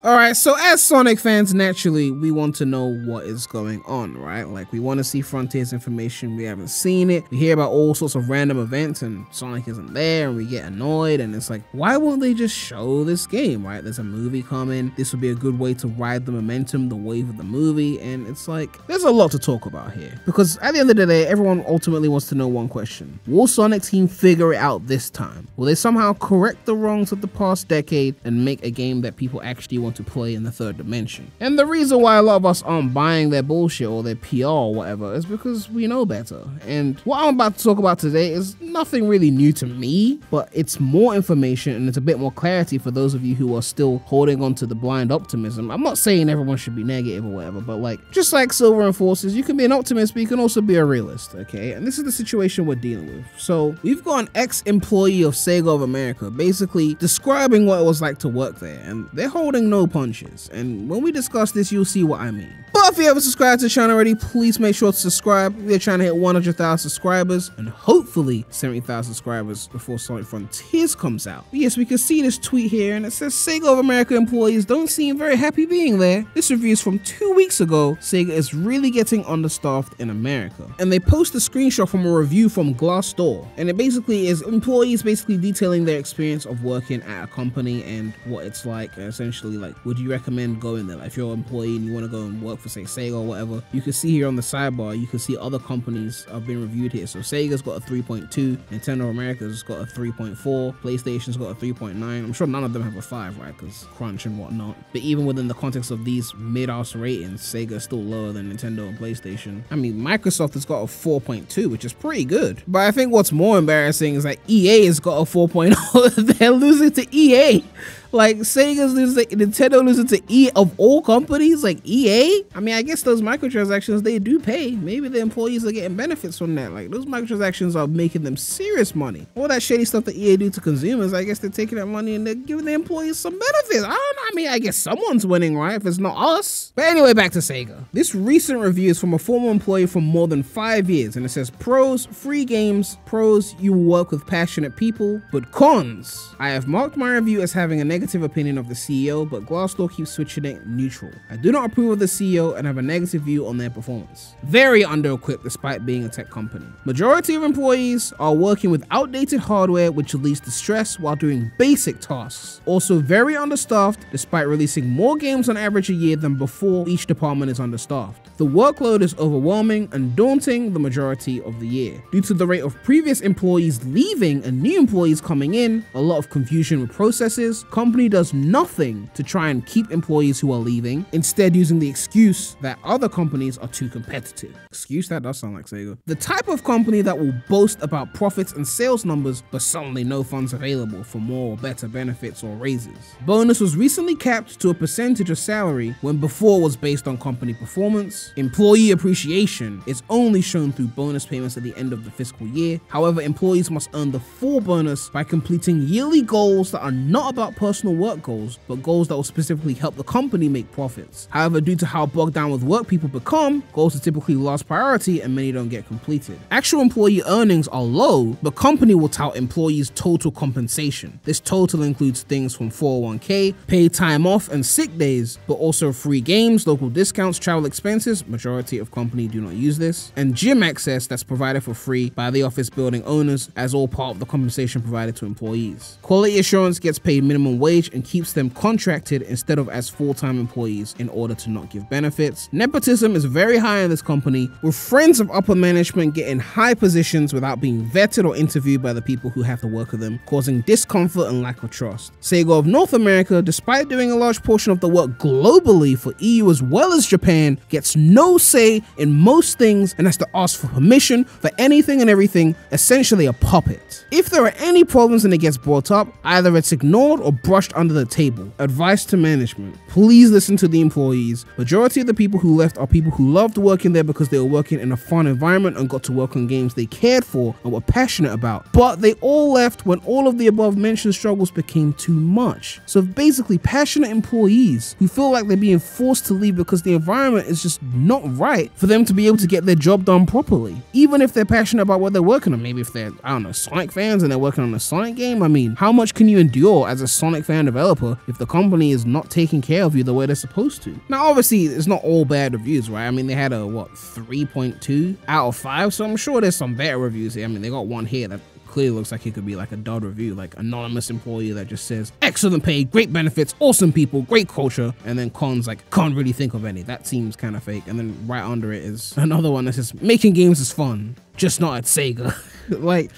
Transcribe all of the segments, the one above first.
Alright, so as Sonic fans, naturally, we want to know what is going on, right? Like, we want to see Frontiers information, we haven't seen it. We hear about all sorts of random events and Sonic isn't there and we get annoyed and it's like, why won't they just show this game, right? There's a movie coming, this would be a good way to ride the momentum, the wave of the movie, and it's like, there's a lot to talk about here. Because at the end of the day, everyone ultimately wants to know one question. Will Sonic Team figure it out this time? Will they somehow correct the wrongs of the past decade and make a game that people actually want to play in the third dimension? And the reason why a lot of us aren't buying their bullshit or their PR or whatever is because we know better. And what I'm about to talk about today is nothing really new to me, but it's more information and it's a bit more clarity for those of you who are still holding on to the blind optimism. I'm not saying everyone should be negative or whatever, but like, just like Silver enforces, you can be an optimist, but you can also be a realist, okay? And this is the situation we're dealing with. So we've got an ex-employee of SEGA of America basically describing what it was like to work there, and they're holding no punches. And when we discuss this, you'll see what I mean. But if you haven't subscribed to the channel already, please make sure to subscribe. We're trying to hit 100,000 subscribers and hopefully 70,000 subscribers before Sonic Frontiers comes out. But yes, we can see this tweet here and it says SEGA of America employees don't seem very happy being there. This review is from 2 weeks ago. SEGA is really getting understaffed in America. And they post a screenshot from a review from Glassdoor. And it basically is employees basically detailing their experience of working at a company and what it's like. Essentially, like, would you recommend going there? Like, if you're an employee and you want to go and work for, say, SEGA or whatever, you can see here on the sidebar, you can see other companies have been reviewed here. So SEGA's got a 3.2, Nintendo America's got a 3.4, PlayStation's got a 3.9. I'm sure none of them have a 5, right? Because crunch and whatnot. But even within the context of these mid-ass ratings, SEGA's still lower than Nintendo and PlayStation. I mean, Microsoft has got a 4.2, which is pretty good. But I think what's more embarrassing is that EA has got a 4.0. They're losing to EA. Like, Sega's losing, Nintendo losing to EA of all companies, like EA. I mean, I guess those microtransactions, they do pay. Maybe the employees are getting benefits from that. Like, those microtransactions are making them serious money. All that shady stuff that EA do to consumers, I guess they're taking that money and they're giving the employees some benefits. I don't know. I mean, I guess someone's winning, right? If it's not us. But anyway, back to SEGA. This recent review is from a former employee for more than 5 years, and it says, pros, free games. Pros, you will work with passionate people. But cons, I have marked my review as having a negative opinion of the CEO, but Glassdoor keeps switching it neutral. I do not approve of the CEO and have a negative view on their performance. Very under-equipped despite being a tech company. Majority of employees are working with outdated hardware, which leads to stress while doing basic tasks. Also very understaffed despite releasing more games on average a year than before. Each department is understaffed. The workload is overwhelming and daunting the majority of the year. Due to the rate of previous employees leaving and new employees coming in, a lot of confusion with processes. Company does nothing to try and keep employees who are leaving, instead using the excuse that other companies are too competitive. Excuse? That does sound like SEGA. The type of company that will boast about profits and sales numbers, but suddenly no funds available for more or better benefits or raises. Bonus was recently capped to a percentage of salary when before was based on company performance. Employee appreciation is only shown through bonus payments at the end of the fiscal year. However, employees must earn the full bonus by completing yearly goals that are not about personal work goals, but goals that will specifically help the company make profits. However, due to how bogged down with work people become, goals are typically last priority and many don't get completed. Actual employee earnings are low, but company will tout employees' total compensation. This total includes things from 401k, paid time off and sick days, but also free games, local discounts, travel expenses, majority of company do not use this, and gym access that's provided for free by the office building owners as all part of the compensation provided to employees. Quality assurance gets paid minimum wage and keeps them contracted instead of as full-time employees in order to not give benefits. Nepotism is very high in this company, with friends of upper management getting high positions without being vetted or interviewed by the people who have to work with them, causing discomfort and lack of trust. SEGA of North America, despite doing a large portion of the work globally for EU as well as Japan, gets no say in most things and has to ask for permission for anything and everything, essentially a puppet. If there are any problems and it gets brought up, either it's ignored or brushed under the table. Advice to management: please listen to the employees. Majority of the people who left are people who loved working there because they were working in a fun environment and got to work on games they cared for and were passionate about. But they all left when all of the above mentioned struggles became too much. So basically, passionate employees who feel like they're being forced to leave because the environment is just not right for them to be able to get their job done properly. Even if they're passionate about what they're working on, maybe if they're, I don't know, Sonic fans and they're working on a Sonic game, I mean, how much can you endure as a Sonic fan developer if the company is not taking care of you the way they're supposed to? Now, obviously, it's not all bad reviews, right? I mean, they had a, 3.2 out of 5, so I'm sure there's some better reviews here. I mean, they got one here that clearly looks like it could be like a dud review, like anonymous employee that just says, excellent pay, great benefits, awesome people, great culture, and then cons like, can't really think of any. That seems kind of fake. And then right under it is another one that says, making games is fun, just not at Sega. Like,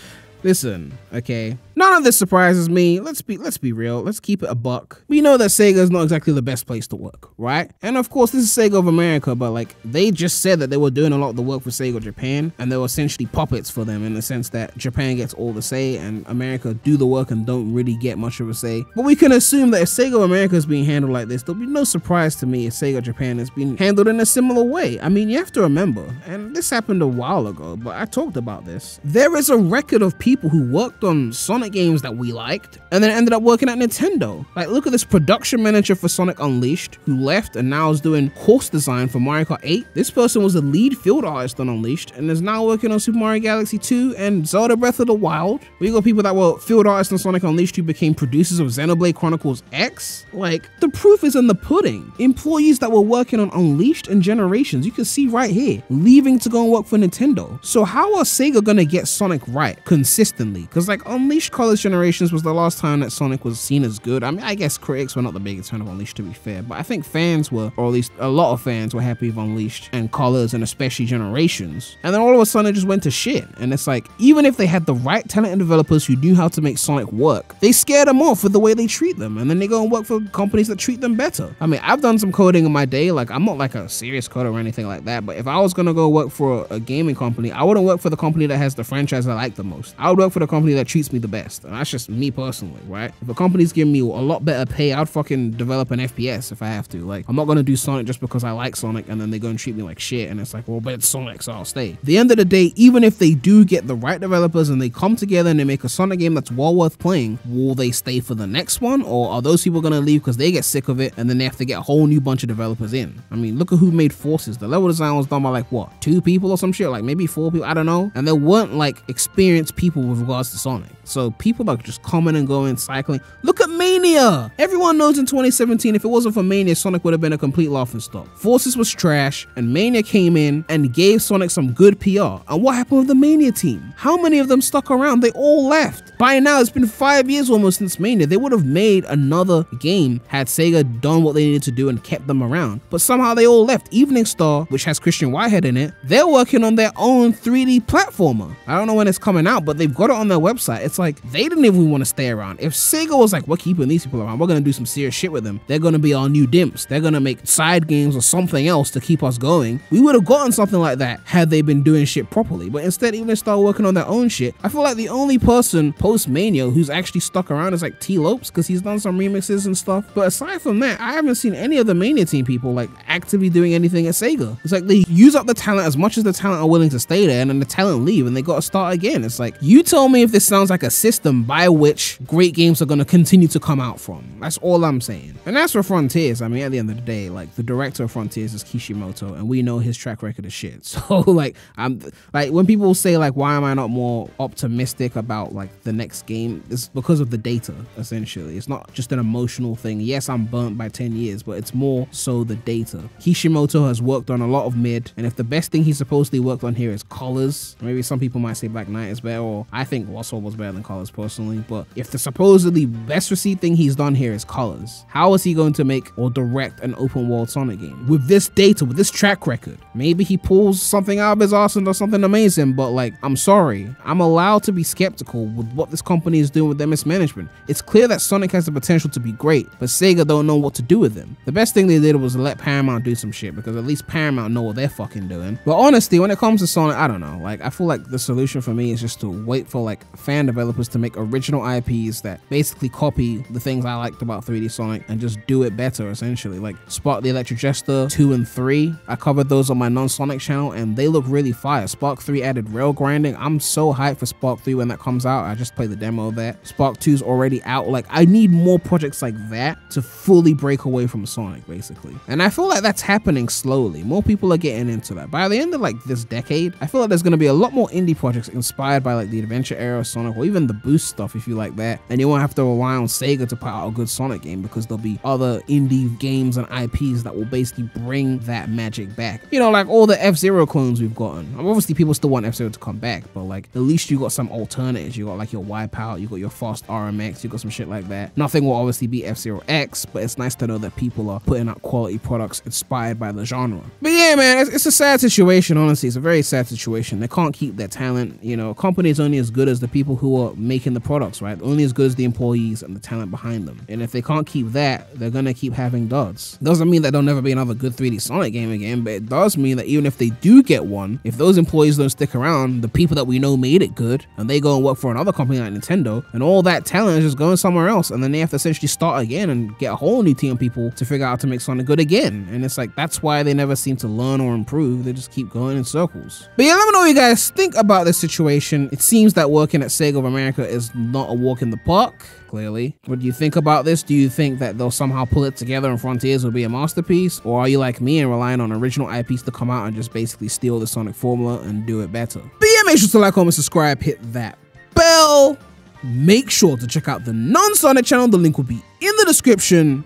listen, okay, none of this surprises me. Let's be real. Let's keep it a buck. We know that Sega is not exactly the best place to work, right? And of course, this is Sega of America, but like, they just said that they were doing a lot of the work for Sega Japan, and they were essentially puppets for them in the sense that Japan gets all the say and America do the work and don't really get much of a say. But we can assume that if Sega of America is being handled like this, there'll be no surprise to me if Sega Japan is being handled in a similar way. I mean, you have to remember, and this happened a while ago, but I talked about this. There is a record of people who worked on Sonic games that we liked and then ended up working at Nintendo. Like, look at this production manager for Sonic Unleashed who left and now is doing course design for Mario Kart 8. This person was the lead field artist on Unleashed and is now working on Super Mario Galaxy 2 and Zelda Breath of the Wild. We got people that were field artists on Sonic Unleashed who became producers of Xenoblade Chronicles X. Like, the proof is in the pudding. Employees that were working on Unleashed and Generations, you can see right here, leaving to go and work for Nintendo. So how are Sega gonna get Sonic right consistently? Because like Unleashed College Generations was the last time that Sonic was seen as good. I mean, I guess critics were not the biggest fan of Unleashed, to be fair, but I think fans were, or at least a lot of fans were happy with Unleashed and Colors and especially Generations. And then all of a sudden it just went to shit. And it's like, even if they had the right talented developers who knew how to make Sonic work, they scared them off with the way they treat them. And then they go and work for companies that treat them better. I mean, I've done some coding in my day. Like, I'm not like a serious coder or anything like that, but if I was gonna go work for a gaming company, I wouldn't work for the company that has the franchise I like the most. I would work for the company that treats me the best. And that's just me personally, right? If a company's giving me a lot better pay, I'd fucking develop an FPS if I have to. Like, I'm not gonna do Sonic just because I like Sonic and then they go and treat me like shit and it's like, well, but it's Sonic, so I'll stay. At the end of the day, even if they do get the right developers and they come together and they make a Sonic game that's well worth playing, will they stay for the next one? Or are those people gonna leave because they get sick of it and then they have to get a whole new bunch of developers in? I mean, look at who made Forces. The level design was done by like, what, 2 people or some shit? Like maybe 4 people, I don't know. And there weren't like experienced people with regards to Sonic. So people are just coming and going, cycling. Look at Mania! Everyone knows in 2017, if it wasn't for Mania, Sonic would have been a complete laughingstock. Forces was trash, and Mania came in and gave Sonic some good PR. And what happened with the Mania team? How many of them stuck around? They all left. By now, it's been 5 years almost since Mania. They would have made another game had Sega done what they needed to do and kept them around. But somehow they all left. Evening Star, which has Christian Whitehead in it, they're working on their own 3D platformer. I don't know when it's coming out, but they've got it on their website. It's like, they didn't even want to stay around. If Sega was like, we're keeping these people around, we're gonna do some serious shit with them, they're gonna be our new dimps, they're gonna make side games or something else to keep us going, we would have gotten something like that had they been doing shit properly. But instead, even they start working on their own shit. I feel like the only person post-Mania who's actually stuck around is like T. Lopes, because he's done some remixes and stuff. But aside from that, I haven't seen any of the Mania team people like actively doing anything at Sega. It's like they use up the talent as much as the talent are willing to stay there, and then the talent leave and they gotta start again. It's like, you tell me if this sounds like a system by which great games are gonna continue to come out from. That's all I'm saying. And as for Frontiers, I mean, at the end of the day, like, the director of Frontiers is Kishimoto, and we know his track record is shit. So like, I'm like, when people say like, why am I not more optimistic about like the next game, it's because of the data. Essentially, it's not just an emotional thing. Yes, I'm burnt by 10 years, but it's more so the data. Kishimoto has worked on a lot of mid, and if the best thing he supposedly worked on here is Colors, maybe some people might say Black Knight is better, or I think Lost World was better than Colors personally, but if the supposedly best received thing he's done here is Colors, how is he going to make or direct an open world Sonic game with this data, with this track record? Maybe he pulls something out of his arse and does something amazing, but like, I'm sorry, I'm allowed to be skeptical with what this company is doing with their mismanagement. It's clear that Sonic has the potential to be great, but Sega don't know what to do with him. The best thing they did was let Paramount do some shit, because at least Paramount know what they're fucking doing. But honestly, when it comes to Sonic, I don't know, like, I feel like the solution for me is just to wait for like fan developers to make original IPs that basically copy the things I liked about 3D Sonic and just do it better, essentially. Like Spark the Electric Jester 2 and 3, I covered those on my non-Sonic channel and they look really fire. Spark 3 added rail grinding. I'm so hyped for Spark 3 when that comes out. I just played the demo of that. Spark 2's already out. Like, I need more projects like that to fully break away from Sonic, basically. And I feel like that's happening slowly. More people are getting into that. By the end of like this decade, I feel like there's going to be a lot more indie projects inspired by like the adventure era of Sonic, or even the Boost stuff if you like that. And you won't have to rely on SEGA to put out a good Sonic game, because there'll be other indie games and IPs that will basically bring that magic back. You know, like all the F-Zero clones we've gotten. Obviously people still want F-Zero to come back, but like at least you got some alternatives. You got like your Wipeout, you got your Fast RMX, you got some shit like that. Nothing will obviously be F-Zero X, but it's nice to know that people are putting out quality products inspired by the genre. But yeah, man, it's a sad situation, honestly. It's a very sad situation. They can't keep their talent. You know, a company is only as good as the people who are making the products, right? Only as good as the employees and the talent behind them. And if they can't keep that, they're gonna keep having duds. Doesn't mean that there'll never be another good 3D Sonic game again, but it does mean that even if they do get one, if those employees don't stick around, the people that we know made it good, and they go and work for another company like Nintendo, and all that talent is just going somewhere else, and then they have to essentially start again and get a whole new team of people to figure out how to make Sonic good again. And it's like, that's why they never seem to learn or improve. They just keep going in circles. But yeah, let me know what you guys think about this situation. It seems that working at SEGA of America is not a walk in the park, clearly. What do you think about this? Do you think that they'll somehow pull it together and Frontiers will be a masterpiece? Or are you like me and relying on original IPs to come out and just basically steal the Sonic formula and do it better? But yeah, make sure to like, comment, subscribe, hit that bell. Make sure to check out the non-Sonic channel. The link will be in the description.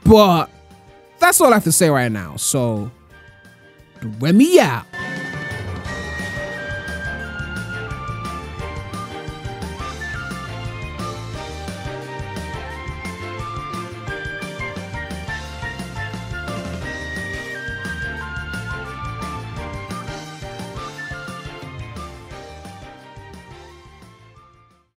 But that's all I have to say right now. So, Premy out.